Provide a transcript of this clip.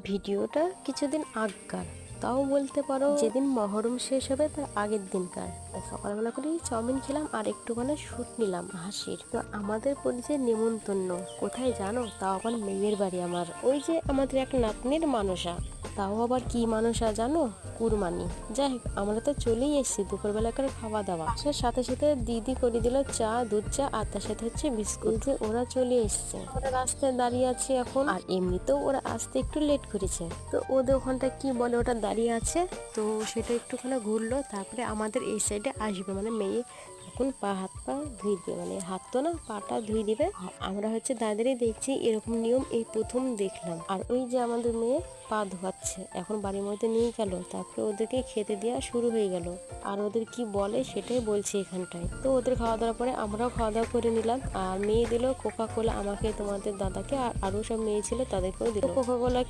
ভিডিওটা কিছুদিন আগকার, তাও বলতে পারো যেদিন মহরম শেষ হবে তার আগের দিনকার। সকালবেলা করে চাউমিন খেলাম আর একটুখানি শুট নিলাম হাসির। তো আমাদের পরিচয় নেমন্তন্ন কোথায় জানো? তাও আবার মেয়ের বাড়ি আমার, ওই যে আমাদের এক নাতনির মানসা। তাও আবার কি মানসা জানো? কুরবানি। যাই হোক, আমরা তো চলেই এসেছি দুপুরবেলাকার খাওয়া দাওয়া। সাথে সাথে দিদি করে দিল চা, দুধ চা, আর তার সাথে হচ্ছে বিস্কুট। যে ওরা চলে এসছে, ওরা রাস্তায় দাঁড়িয়ে আছে এখন। আর এমনিতেও ওরা আসতে একটু লেট করেছে, তো ওদের ওখানটা কি বলে ওটা দাঁড়িয়ে আছে। তো সেটা একটুখানি ঘুরলো, তারপরে আমাদের এই সাইডে আসবে, মানে মেয়ে এখন হাত পা ধুই দিবে, মানে হাত তো না, পাটা ধুই দিবে। আমরা হচ্ছে দাঁড়িয়ে দেখছি, এরকম নিয়ম এই প্রথম দেখলাম। আর ওই যে আমাদের মেয়ে পা ধোয়াচ্ছে, এখন বাড়ির মধ্যে নিয়ে গেল, তারপরে ওদেরকে খেতে দেওয়া শুরু হয়ে গেল। আর ওদের কি বলে সেটাই বলছি এখানটায়। তো ওদের খাওয়া দাওয়ার পরে আমরাও খাওয়া দাওয়া করে নিলাম। আর মেয়ে দিল কোকা কোলা আমাকে, তোমাদের দাদাকে, আর আরো সব মেয়ে ছিল তাদেরকেও দিল কোকা কোলা।